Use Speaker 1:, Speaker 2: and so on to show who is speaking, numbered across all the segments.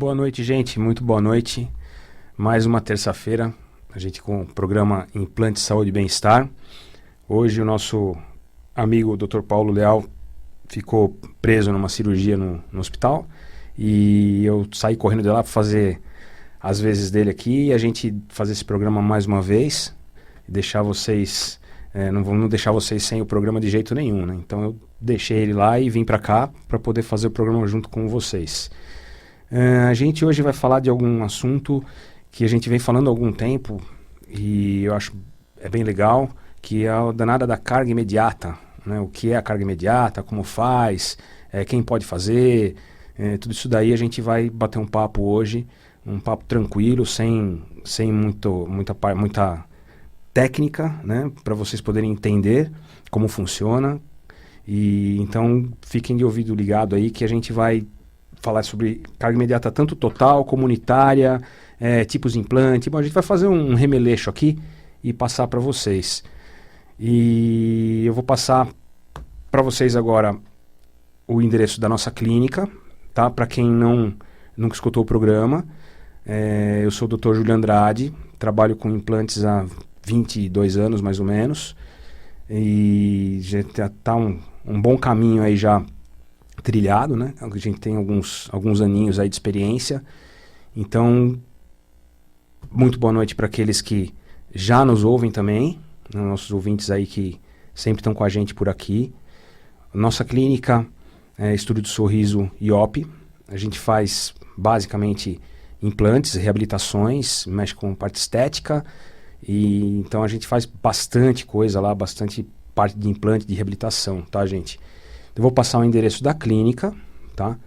Speaker 1: Boa noite, gente. Muito boa noite. Mais uma terça-feira, a gente com o programa Implante Saúde e Bem-Estar. Hoje o nosso amigo Dr. Paulo Leal ficou preso numa cirurgia no hospital e eu saí correndo de lá para fazer as vezes dele aqui e a gente fazer esse programa mais uma vez e deixar vocês... não vou deixar vocês sem o programa de jeito nenhum, né? Então eu deixei ele lá e vim para cá para poder fazer o programa junto com vocês. A gente hoje vai falar de algum assunto que a gente vem falando há algum tempo e eu acho bem legal, que é a danada da carga imediata, né? O que é a carga imediata, como faz, quem pode fazer, tudo isso daí a gente vai bater um papo hoje, um papo tranquilo, sem muita técnica, né? Para vocês poderem entender como funciona. E então fiquem de ouvido ligado aí que a gente vai falar sobre carga imediata tanto total, comunitária, tipos de implante. Bom, a gente vai fazer um remeleixo aqui e passar para vocês. E eu vou passar para vocês agora o endereço da nossa clínica, tá? Para quem nunca escutou o programa, eu sou o Dr. Júlio Andrade, trabalho com implantes há 22 anos mais ou menos, e já está um bom caminho aí já trilhado, né? A gente tem alguns aninhos aí de experiência. Então, muito boa noite para aqueles que já nos ouvem também, né? Nossos ouvintes aí que sempre estão com a gente por aqui. Nossa clínica é Estúdio do Sorriso IOP. A gente faz basicamente implantes, reabilitações, mexe com parte estética, e então a gente faz bastante coisa lá, bastante parte de implante, de reabilitação, tá, gente? Eu vou passar o endereço da clínica, tá?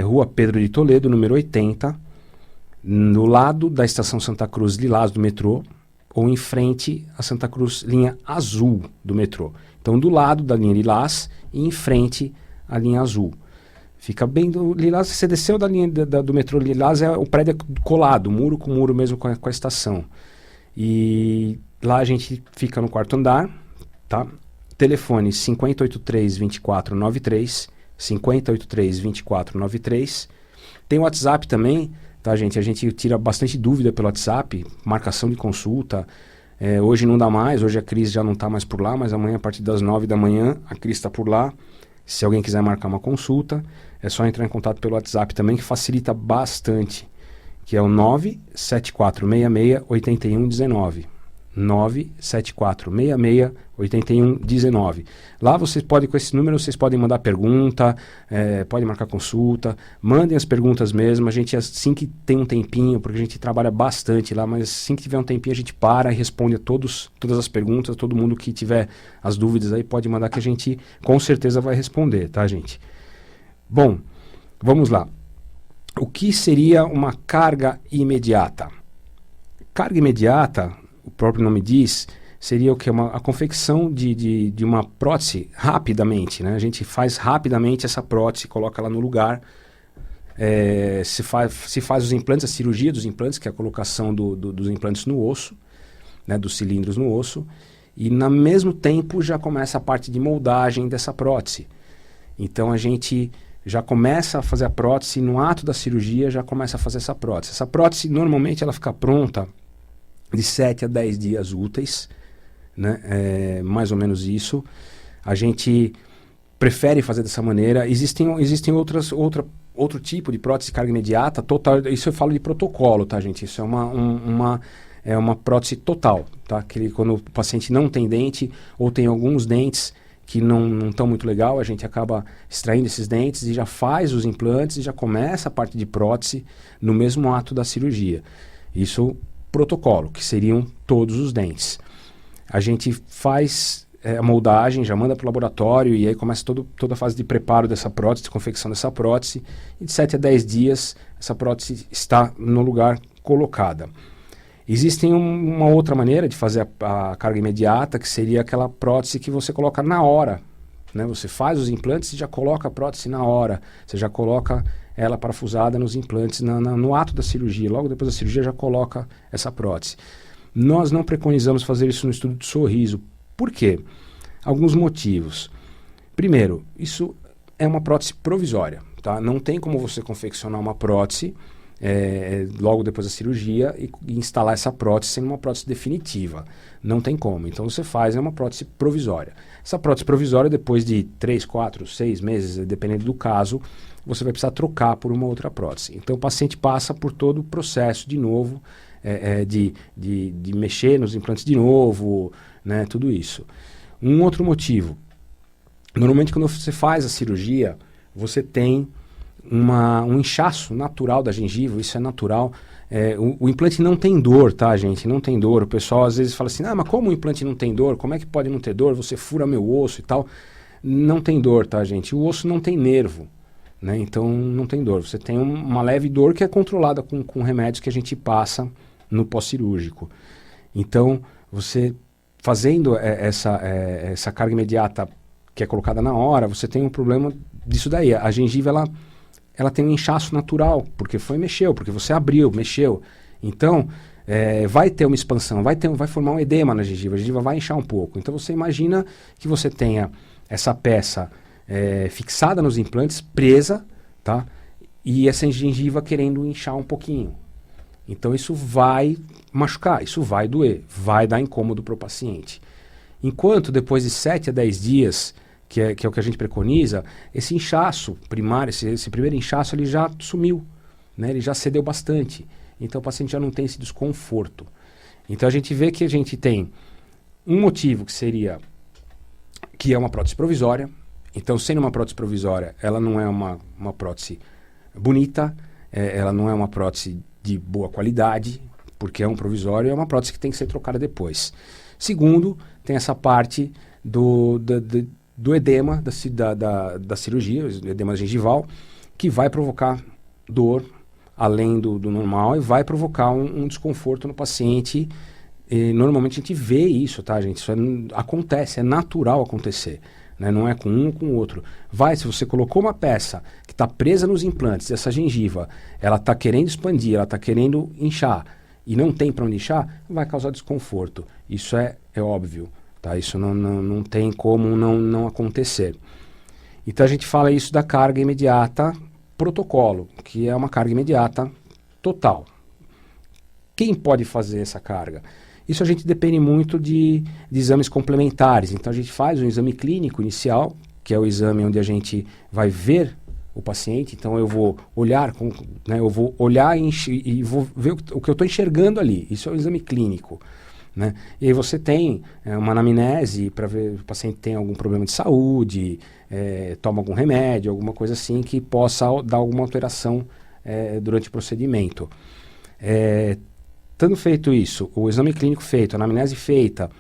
Speaker 1: Rua Pedro de Toledo, número 80, no lado da Estação Santa Cruz Lilás do metrô, ou em frente à Santa Cruz, linha azul do metrô. Então, do lado da linha Lilás e em frente à linha azul. Fica bem do Lilás, você desceu da linha do metrô Lilás, o prédio é colado, muro com muro mesmo com a estação. E lá a gente fica no quarto andar, tá? Telefone 5083-2493, 5083-2493. Tem o WhatsApp também, tá, gente? A gente tira bastante dúvida pelo WhatsApp, marcação de consulta. Hoje não dá mais, hoje a Cris já não está mais por lá, mas amanhã a partir das 9 da manhã a Cris está por lá. Se alguém quiser marcar uma consulta, é só entrar em contato pelo WhatsApp também, que facilita bastante, que é o 97466-8119. 97466-8119. Lá vocês podem, com esse número, vocês podem mandar pergunta, podem marcar consulta, mandem as perguntas mesmo. A gente, assim que tem um tempinho, porque a gente trabalha bastante lá, mas assim que tiver um tempinho a gente para e responde a todas as perguntas. Todo mundo que tiver as dúvidas aí pode mandar, que a gente com certeza vai responder, tá, gente? Bom, vamos lá. O que seria uma carga imediata? Carga imediata, o próprio nome diz, seria o que? A confecção de uma prótese rapidamente, né? A gente faz rapidamente essa prótese, coloca ela no lugar, se faz os implantes, a cirurgia dos implantes, que é a colocação dos implantes no osso, né? Dos cilindros no osso, e no mesmo tempo já começa a parte de moldagem dessa prótese. Então a gente já começa a fazer a prótese, no ato da cirurgia já começa a fazer essa prótese. Essa prótese normalmente ela fica pronta de 7 a 10 dias úteis, né? Mais ou menos isso. A gente prefere fazer dessa maneira. Existem outro tipo de prótese de carga imediata, total. Isso eu falo de protocolo, tá, gente? Isso é uma prótese total, tá? Quando o paciente não tem dente ou tem alguns dentes que não estão muito legal, a gente acaba extraindo esses dentes e já faz os implantes e já começa a parte de prótese no mesmo ato da cirurgia. Isso protocolo, que seriam todos os dentes. A gente faz a moldagem, já manda para o laboratório e aí começa toda a fase de preparo dessa prótese, de confecção dessa prótese, e de 7 a 10 dias essa prótese está no lugar colocada. Existe uma outra maneira de fazer a carga imediata, que seria aquela prótese que você coloca na hora, né? Você faz os implantes e já coloca a prótese na hora, você já coloca ela parafusada nos implantes no ato da cirurgia, logo depois da cirurgia já coloca essa prótese. Nós não preconizamos fazer isso no Estúdio do Sorriso. Por quê? Alguns motivos. Primeiro, isso é uma prótese provisória, tá? Não tem como você confeccionar uma prótese logo depois da cirurgia e instalar essa prótese sendo uma prótese definitiva. Não tem como. Então você faz uma prótese provisória. Essa prótese provisória, depois de 3, 4, 6 meses, dependendo do caso, você vai precisar trocar por uma outra prótese. Então o paciente passa por todo o processo de novo, de mexer nos implantes de novo, né, tudo isso. Um outro motivo. Normalmente quando você faz a cirurgia, você tem um inchaço natural da gengiva, isso é natural. O implante não tem dor, tá, gente? Não tem dor. O pessoal às vezes fala assim, mas como o implante não tem dor? Como é que pode não ter dor? Você fura meu osso e tal. Não tem dor, tá, gente? O osso não tem nervo, né? Então não tem dor. Você tem uma leve dor que é controlada com remédios que a gente passa no pós-cirúrgico. Então, você fazendo essa carga imediata que é colocada na hora, você tem um problema disso daí. A gengiva, ela tem um inchaço natural, porque porque você abriu, mexeu. Então, vai ter uma expansão, vai formar um edema na gengiva, a gengiva vai inchar um pouco. Então, você imagina que você tenha essa peça fixada nos implantes, presa, tá? E essa gengiva querendo inchar um pouquinho. Então, isso vai machucar, isso vai doer, vai dar incômodo para o paciente. Enquanto, depois de 7 a 10 dias, que é o que a gente preconiza, esse inchaço primário, esse primeiro inchaço, ele já sumiu, né? Ele já cedeu bastante. Então o paciente já não tem esse desconforto. Então a gente vê que a gente tem um motivo que é uma prótese provisória. Então, sendo uma prótese provisória, ela não é uma prótese bonita, ela não é uma prótese de boa qualidade, porque é um provisório, é uma prótese que tem que ser trocada depois. Segundo, tem essa parte do edema da cirurgia, o edema gengival, que vai provocar dor além do normal e vai provocar um desconforto no paciente. E normalmente a gente vê isso, tá, gente? Isso acontece, é natural acontecer, né? Não é com um ou com o outro. Se você colocou uma peça que está presa nos implantes, essa gengiva, ela está querendo expandir, ela está querendo inchar, e não tem para onde inchar, vai causar desconforto. Isso é óbvio. Tá? Isso não tem como não acontecer. Então a gente fala isso da carga imediata protocolo, que é uma carga imediata total. Quem pode fazer essa carga? Isso a gente depende muito de exames complementares. Então a gente faz um exame clínico inicial, que é o exame onde a gente vai ver o paciente. Então eu vou olhar, eu vou olhar e vou ver o que eu estou enxergando ali. Isso é um exame clínico. Né? E aí você tem uma anamnese para ver se o paciente tem algum problema de saúde, toma algum remédio, alguma coisa assim que possa dar alguma alteração durante o procedimento. Tendo feito isso, o exame clínico feito, a anamnese feita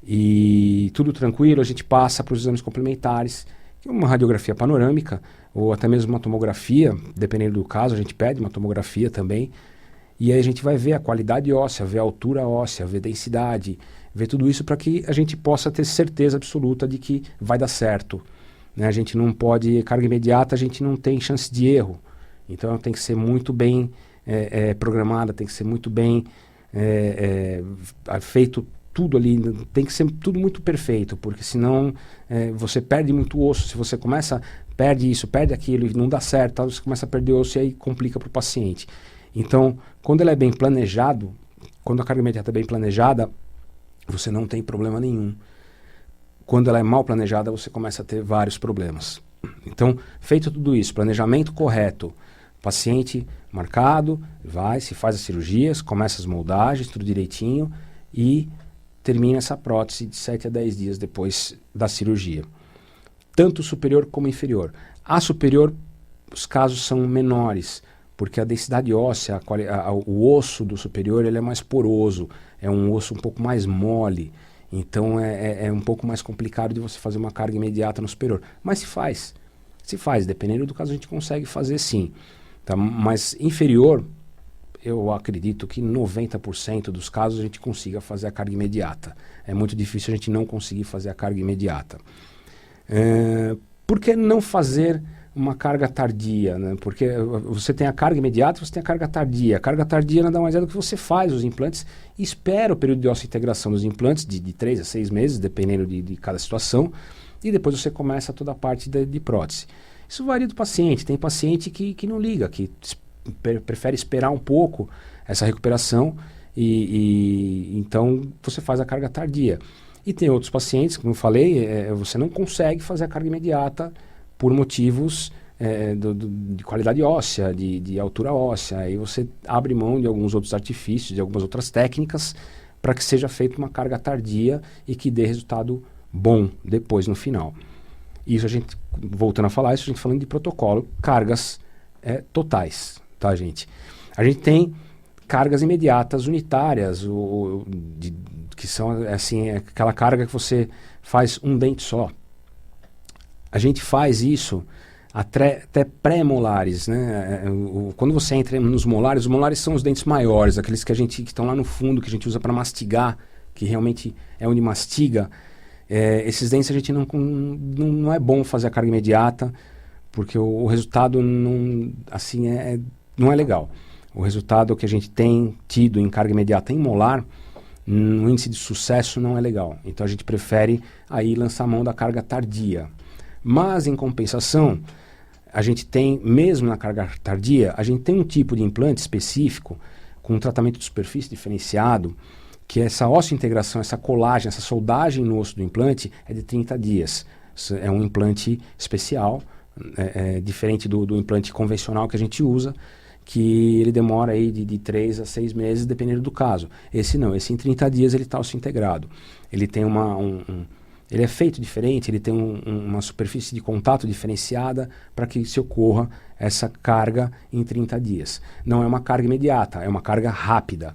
Speaker 1: e tudo tranquilo, a gente passa para os exames complementares, que é uma radiografia panorâmica ou até mesmo uma tomografia, dependendo do caso, a gente pede uma tomografia também. E aí a gente vai ver a qualidade óssea, ver a altura óssea, ver a densidade, ver tudo isso para que a gente possa ter certeza absoluta de que vai dar certo. Né? A gente não pode, carga imediata, a gente não tem chance de erro. Então tem que ser muito bem programada, tem que ser muito bem feito tudo ali, tem que ser tudo muito perfeito, porque senão você perde muito osso. Se você perde isso, perde aquilo e não dá certo, você começa a perder osso e aí complica para o paciente. Então, quando ela é bem planejado, quando a carga imediata é bem planejada, você não tem problema nenhum. Quando ela é mal planejada, você começa a ter vários problemas. Então, feito tudo isso, planejamento correto, paciente marcado, se faz as cirurgias, começa as moldagens, tudo direitinho e termina essa prótese de 7 a 10 dias depois da cirurgia. Tanto superior como inferior. A superior, os casos são menores, porque a densidade óssea, o osso do superior, ele é mais poroso, é um osso um pouco mais mole, então é um pouco mais complicado de você fazer uma carga imediata no superior. Mas se faz, dependendo do caso a gente consegue fazer sim. Tá? Mas inferior, eu acredito que 90% dos casos a gente consiga fazer a carga imediata. É muito difícil a gente não conseguir fazer a carga imediata. Por que não fazer uma carga tardia, né? Porque você tem a carga imediata, você tem a carga tardia. A carga tardia nada mais é do que você faz os implantes e espera o período de ossa-integração dos implantes de 3 a 6 meses, dependendo de cada situação, e depois você começa toda a parte de prótese. Isso varia do paciente. Tem paciente que não liga, que prefere esperar um pouco essa recuperação e então você faz a carga tardia. E tem outros pacientes, como eu falei, você não consegue fazer a carga imediata por motivos de qualidade óssea, de altura óssea. Aí você abre mão de alguns outros artifícios, de algumas outras técnicas, para que seja feita uma carga tardia e que dê resultado bom depois no final. Isso a gente, voltando a falar, isso a gente falando de protocolo, cargas totais, tá, gente? A gente tem cargas imediatas unitárias, que são assim, aquela carga que você faz um dente só. A gente faz isso até pré-molares, né? Quando você entra nos molares, os molares são os dentes maiores, aqueles que estão lá no fundo, que a gente usa para mastigar, que realmente é onde mastiga. Esses dentes a gente não é bom fazer a carga imediata, porque o resultado não é legal. O resultado que a gente tem tido em carga imediata em molar, no índice de sucesso não é legal. Então a gente prefere aí lançar a mão da carga tardia. Mas em compensação, a gente tem, mesmo na carga tardia, a gente tem um tipo de implante específico com um tratamento de superfície diferenciado, que essa osseointegração, essa colagem, essa soldagem no osso do implante é de 30 dias. É um implante especial, diferente do implante convencional que a gente usa, que ele demora aí de 3 a 6 meses, dependendo do caso. Esse não, esse em 30 dias ele está osseointegrado. Ele tem ele é feito diferente, ele tem uma superfície de contato diferenciada para que se ocorra essa carga em 30 dias. Não é uma carga imediata, é uma carga rápida.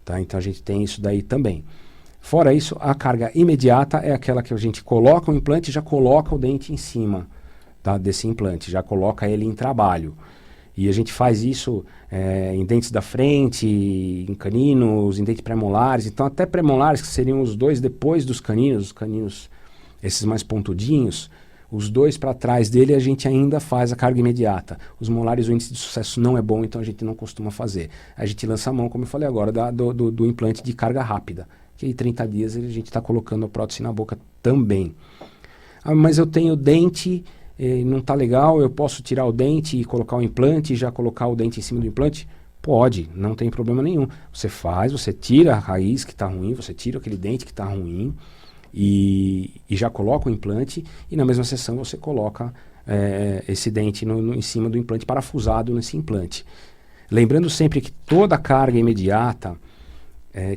Speaker 1: Tá? Então a gente tem isso daí também. Fora isso, a carga imediata é aquela que a gente coloca o implante e já coloca o dente em cima, tá, desse implante, já coloca ele em trabalho. E a gente faz isso em dentes da frente, em caninos, em dentes pré-molares. Então até pré-molares, que seriam os dois depois dos caninos, os caninos esses mais pontudinhos, os dois para trás dele a gente ainda faz a carga imediata. Os molares, o índice de sucesso não é bom, então a gente não costuma fazer. A gente lança a mão, como eu falei agora, do implante de carga rápida, que em 30 dias a gente está colocando a prótese na boca também. Mas eu tenho dente, não está legal, eu posso tirar o dente e colocar o implante e já colocar o dente em cima do implante? Pode, não tem problema nenhum. Você tira a raiz que está ruim, você tira aquele dente que está ruim, e já coloca o implante e na mesma sessão você coloca esse dente em cima do implante, parafusado nesse implante. Lembrando sempre que toda carga imediata,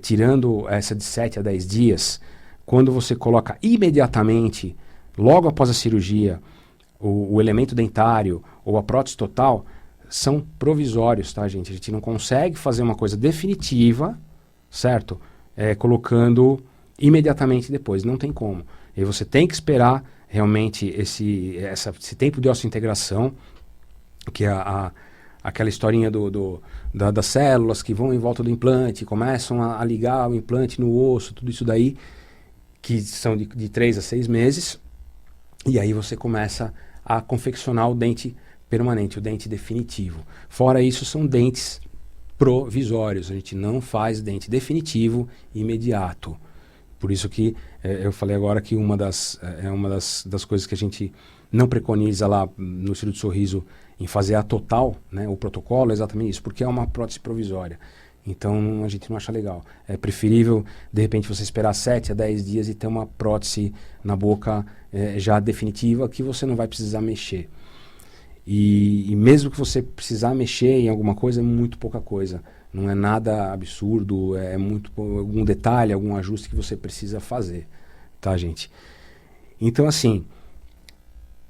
Speaker 1: tirando essa de 7 a 10 dias, quando você coloca imediatamente, logo após a cirurgia, o elemento dentário ou a prótese total, são provisórios, tá, gente? A gente não consegue fazer uma coisa definitiva, certo? Colocando imediatamente depois, não tem como. E você tem que esperar realmente esse tempo de osseointegração, que é aquela historinha das células que vão em volta do implante, começam a ligar o implante no osso, tudo isso daí, que são de 3 a 6 meses, e aí você começa a confeccionar o dente permanente, o dente definitivo. Fora isso, são dentes provisórios, a gente não faz dente definitivo imediato. Por isso que eu falei agora que uma das coisas que a gente não preconiza lá no Cílio de Sorriso em fazer a total, né, o protocolo é exatamente isso, porque é uma prótese provisória. Então a gente não acha legal. É preferível, de repente, você esperar 7 a 10 dias e ter uma prótese na boca já definitiva, que você não vai precisar mexer. E mesmo que você precisar mexer em alguma coisa, é muito pouca coisa. Não é nada absurdo, é algum detalhe, algum ajuste que você precisa fazer, tá, gente? Então, assim,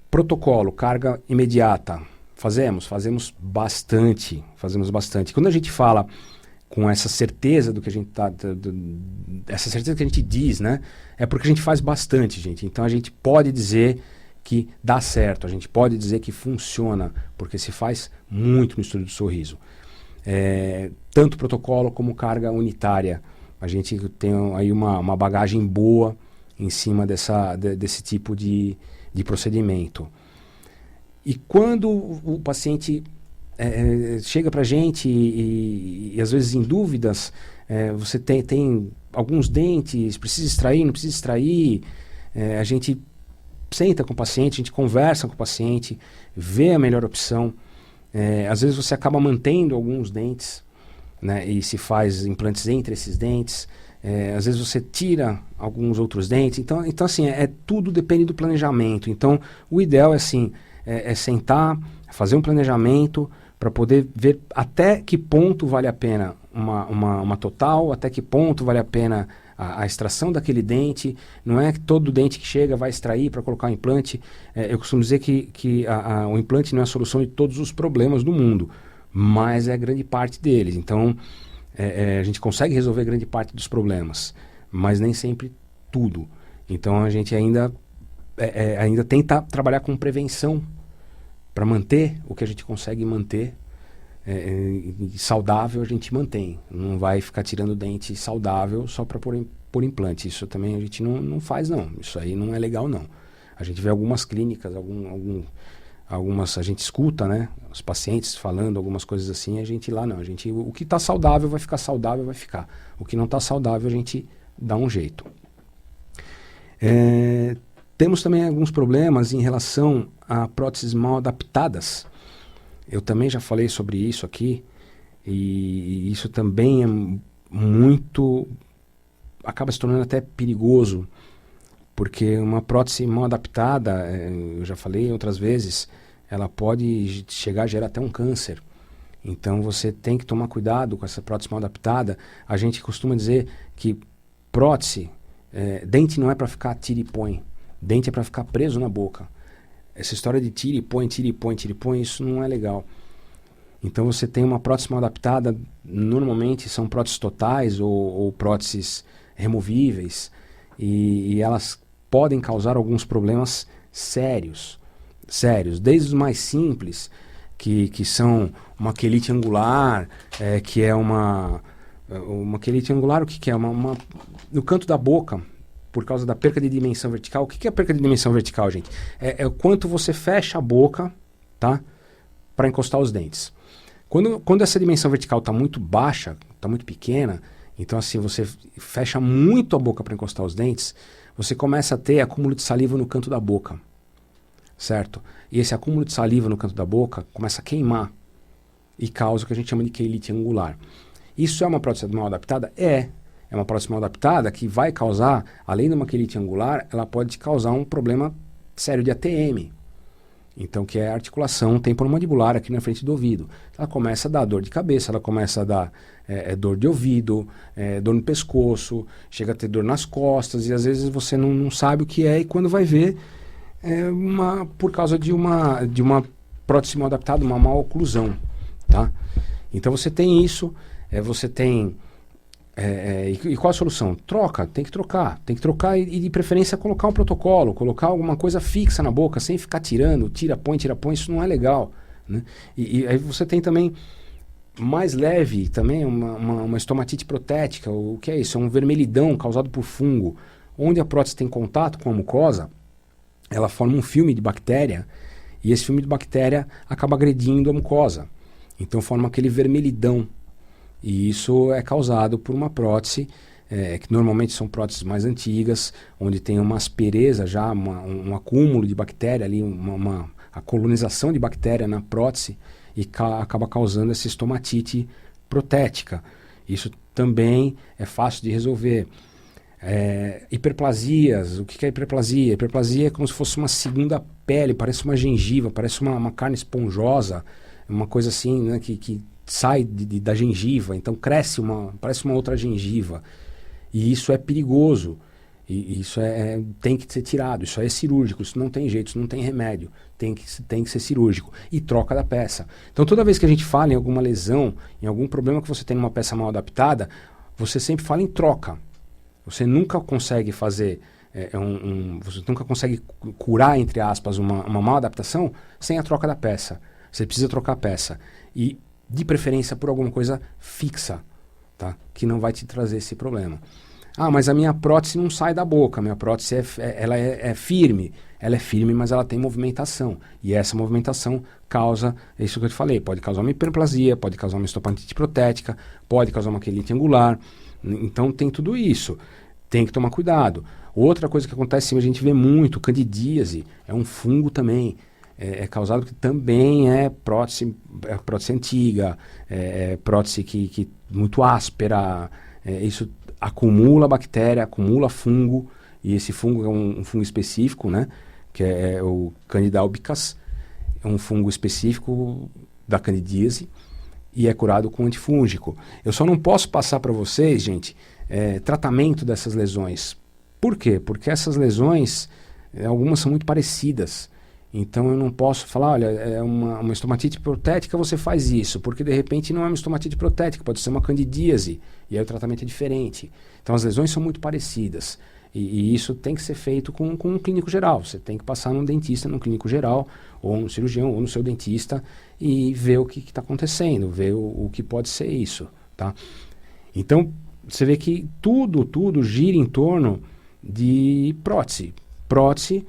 Speaker 1: protocolo, carga imediata, fazemos bastante. Quando a gente fala com essa certeza do que a gente essa certeza que a gente diz, né? É porque a gente faz bastante, gente. Então a gente pode dizer que dá certo, a gente pode dizer que funciona, porque se faz muito no Estúdio do Sorriso. Tanto protocolo como carga unitária. A gente tem aí uma bagagem boa em cima desse tipo de procedimento. E quando o paciente chega para a gente e às vezes em dúvidas, você tem alguns dentes, precisa extrair, não precisa extrair, a gente senta com o paciente, a gente conversa com o paciente, vê a melhor opção. Às vezes você acaba mantendo alguns dentes, né, e se faz implantes entre esses dentes. Às vezes você tira alguns outros dentes. Então assim, tudo depende do planejamento. Então, o ideal é assim, sentar, fazer um planejamento para poder ver até que ponto vale a pena uma total, até que ponto vale a pena a extração daquele dente. Não é que todo dente que chega vai extrair para colocar o implante. Eu costumo dizer que o implante não é a solução de todos os problemas do mundo, mas é grande parte deles. Então, a gente consegue resolver grande parte dos problemas, mas nem sempre tudo. Então, a gente ainda tenta trabalhar com prevenção para manter o que a gente consegue manter saudável. A gente mantém. Não vai ficar tirando dente saudável só para pôr implante. Isso também a gente não faz, não. Isso aí não é legal, não. A gente vê algumas clínicas, algumas, a gente escuta, né, os pacientes falando algumas coisas assim, a gente lá não. O que está saudável vai ficar saudável, vai ficar. O que não está saudável a gente dá um jeito. Temos também alguns problemas em relação a próteses mal adaptadas. Eu também já falei sobre isso aqui, e isso também acaba se tornando até perigoso, porque uma prótese mal adaptada, eu já falei outras vezes, ela pode chegar a gerar até um câncer. Então você tem que tomar cuidado com essa prótese mal adaptada. A gente costuma dizer que prótese, dente não é para ficar tira e põe. Dente é para ficar preso na boca. Essa história de tira e põe, tira e põe, tira e põe, isso não é legal. Então você tem uma prótese mal adaptada, normalmente são próteses totais ou próteses removíveis, e elas podem causar alguns problemas sérios, desde os mais simples, que são uma quelite angular, que é uma quelite angular, o que é? No canto da boca, por causa da perca de dimensão vertical. O que é a perca de dimensão vertical, gente? É o quanto você fecha a boca, tá, para encostar os dentes. Quando essa dimensão vertical está muito baixa, está muito pequena, então assim, você fecha muito a boca para encostar os dentes, você começa a ter acúmulo de saliva no canto da boca, certo? E esse acúmulo de saliva no canto da boca começa a queimar e causa o que a gente chama de quelite angular. Isso é uma prótese mal adaptada? É uma prótese mal adaptada que vai causar, além de uma quelite angular, ela pode causar um problema sério de ATM. Então, que é a articulação temporomandibular aqui na frente do ouvido. Ela começa a dar dor de cabeça, ela começa a dar dor de ouvido, dor no pescoço, chega a ter dor nas costas, e às vezes você não sabe o que é, e quando vai ver, por causa de uma prótese mal adaptada, uma mal oclusão, tá? Então você tem isso, você tem... e qual a solução? Tem que trocar e de preferência colocar um protocolo, colocar alguma coisa fixa na boca, sem ficar tirando, tira, põe, isso não é legal, né? E aí você tem também, mais leve, também uma estomatite protética. O que é isso? É um vermelhidão causado por fungo, onde a prótese tem contato com a mucosa, ela forma um filme de bactéria, e esse filme de bactéria acaba agredindo a mucosa, então forma aquele vermelhidão. E isso é causado por uma prótese, que normalmente são próteses mais antigas, onde tem uma aspereza já, um acúmulo de bactéria ali, a colonização de bactéria na prótese, e acaba causando essa estomatite protética. Isso também é fácil de resolver. Hiperplasias, o que é hiperplasia? Hiperplasia é como se fosse uma segunda pele, parece uma gengiva, parece uma carne esponjosa, uma coisa assim, né, que sai da gengiva, então parece uma outra gengiva, e isso é perigoso, e isso tem que ser tirado, isso é cirúrgico, isso não tem jeito, isso não tem remédio, tem que ser cirúrgico, e troca da peça. Então toda vez que a gente fala em alguma lesão, em algum problema que você tem numa peça mal adaptada, você sempre fala em troca. Você nunca consegue fazer, você nunca consegue curar, entre aspas, uma mal adaptação sem a troca da peça. Você precisa trocar a peça, e de preferência por alguma coisa fixa, tá? Que não vai te trazer esse problema. Ah, mas a minha prótese não sai da boca, a minha prótese ela é firme. Ela é firme, mas ela tem movimentação. E essa movimentação causa, é isso que eu te falei, pode causar uma hiperplasia, pode causar uma estomatite protética, pode causar uma quelite angular. Então tem tudo isso. Tem que tomar cuidado. Outra coisa que acontece, a gente vê muito, candidíase, é um fungo também, é causado que também é prótese antiga, prótese que muito áspera, isso acumula bactéria, acumula fungo, e esse fungo é um fungo específico, né, que é o Candida albicans, é um fungo específico da candidíase, e é curado com antifúngico. Eu só não posso passar para vocês, gente, tratamento dessas lesões. Por quê? Porque essas lesões, algumas são muito parecidas. Então eu não posso falar, olha, é uma estomatite protética, você faz isso, porque de repente não é uma estomatite protética, pode ser uma candidíase, e aí o tratamento é diferente. Então as lesões são muito parecidas. E isso tem que ser feito com um clínico geral. Você tem que passar num dentista, num clínico geral, ou no cirurgião, ou no seu dentista, e ver o que está acontecendo, ver o que pode ser isso, tá? Então, você vê que tudo gira em torno de prótese. Prótese,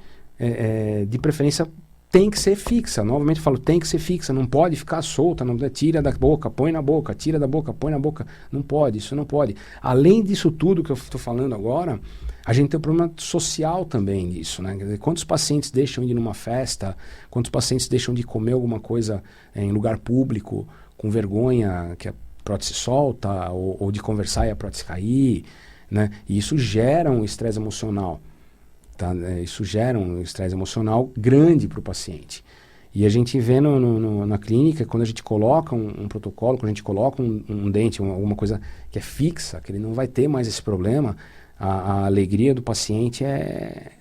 Speaker 1: de preferência, tem que ser fixa. Novamente eu falo, tem que ser fixa, não pode ficar solta, não tira da boca, põe na boca, tira da boca, põe na boca. Não pode, isso não pode. Além disso tudo que eu estou falando agora, a gente tem um problema social também nisso, né? Quer dizer, quantos pacientes deixam de ir numa festa, quantos pacientes deixam de comer alguma coisa em lugar público, com vergonha que a prótese solta, ou de conversar e a prótese cair, né? E isso gera um estresse emocional, tá? Isso gera um estresse emocional grande para o paciente. E a gente vê na clínica, quando a gente coloca um protocolo, quando a gente coloca um dente, alguma coisa que é fixa, que ele não vai ter mais esse problema, a alegria do paciente é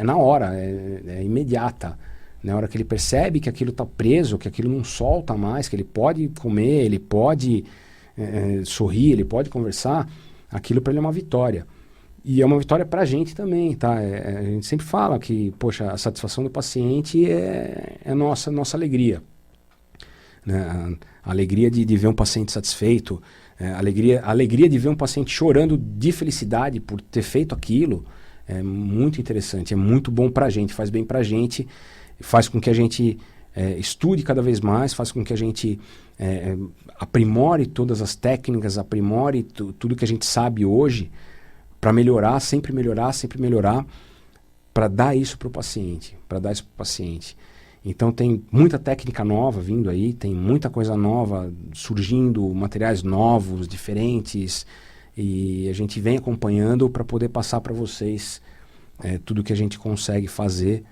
Speaker 1: na hora, é imediata. Na hora que ele percebe que aquilo está preso, que aquilo não solta mais, que ele pode comer, ele pode sorrir, ele pode conversar, aquilo para ele é uma vitória. E é uma vitória para a gente também, tá? A gente sempre fala que, poxa, a satisfação do paciente é nossa alegria. Né? A alegria de ver um paciente satisfeito, a alegria de ver um paciente chorando de felicidade por ter feito aquilo, é muito interessante, é muito bom para a gente, faz bem para a gente, faz com que a gente estude cada vez mais, faz com que a gente aprimore todas as técnicas, aprimore tudo que a gente sabe hoje, para melhorar, sempre melhorar, para dar isso para o paciente, Então tem muita técnica nova vindo aí, tem muita coisa nova surgindo, materiais novos, diferentes, e a gente vem acompanhando para poder passar para vocês tudo que a gente consegue fazer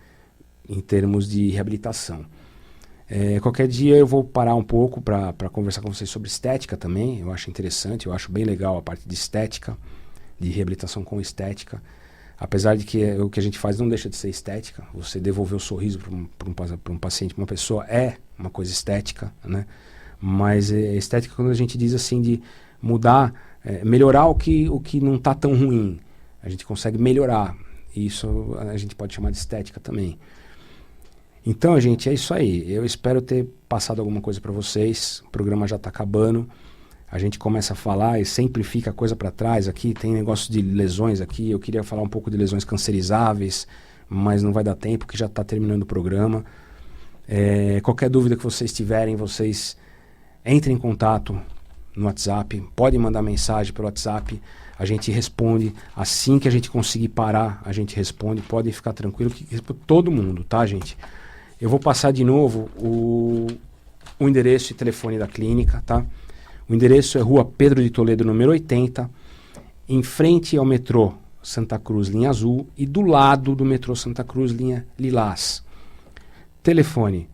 Speaker 1: em termos de reabilitação. Qualquer dia eu vou parar um pouco para conversar com vocês sobre estética também, eu acho interessante, eu acho bem legal a parte de estética, de reabilitação com estética. Apesar de que o que a gente faz não deixa de ser estética, você devolver o sorriso para um paciente, para uma pessoa, é uma coisa estética, né? Mas estética quando a gente diz assim de mudar, melhorar o que não está tão ruim, a gente consegue melhorar, isso a gente pode chamar de estética também. Então, gente, é isso aí, eu espero ter passado alguma coisa para vocês, o programa já está acabando. A gente começa a falar e sempre fica coisa para trás aqui, tem negócio de lesões aqui, eu queria falar um pouco de lesões cancerizáveis, mas não vai dar tempo, que já está terminando o programa. Qualquer dúvida que vocês tiverem, vocês entrem em contato no WhatsApp, podem mandar mensagem pelo WhatsApp, a gente responde, assim que a gente conseguir parar, a gente responde, podem ficar tranquilo, que responde todo mundo, tá, gente? Eu vou passar de novo o endereço e telefone da clínica, tá? O endereço é Rua Pedro de Toledo, número 80, em frente ao metrô Santa Cruz, linha azul, e do lado do metrô Santa Cruz, linha lilás. Telefone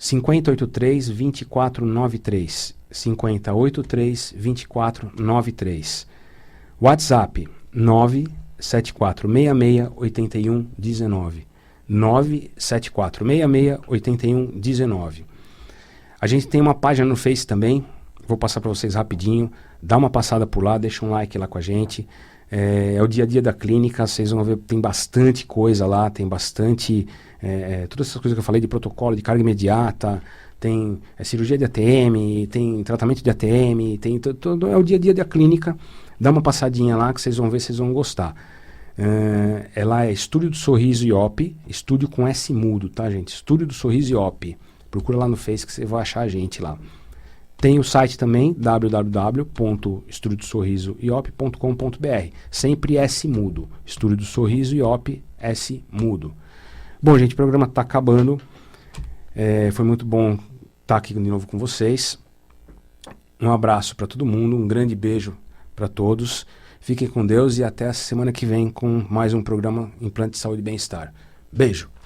Speaker 1: 5083-2493, 5083-2493. WhatsApp 974668119, 974668119. A gente tem uma página no Face também, vou passar para vocês rapidinho, dá uma passada por lá, deixa um like lá com a gente. É o dia a dia da clínica, vocês vão ver, tem bastante coisa lá, tem bastante, todas essas coisas que eu falei de protocolo, de carga imediata, tem cirurgia de ATM, tem tratamento de ATM, tem todo, é o dia a dia da clínica, dá uma passadinha lá que vocês vão ver, vocês vão gostar. Lá é Estúdio do Sorriso IOP, estúdio com S mudo, tá, gente? Estúdio do Sorriso IOP, procura lá no Face que você vai achar a gente lá. Tem o site também, www.estudiosorrisoiop.com.br. Sempre S mudo. Estúdio do Sorriso IOP, S mudo. Bom, gente, o programa está acabando. Foi muito bom estar aqui de novo com vocês. Um abraço para todo mundo, um grande beijo para todos. Fiquem com Deus e até a semana que vem com mais um programa Implante de Saúde e Bem-Estar. Beijo!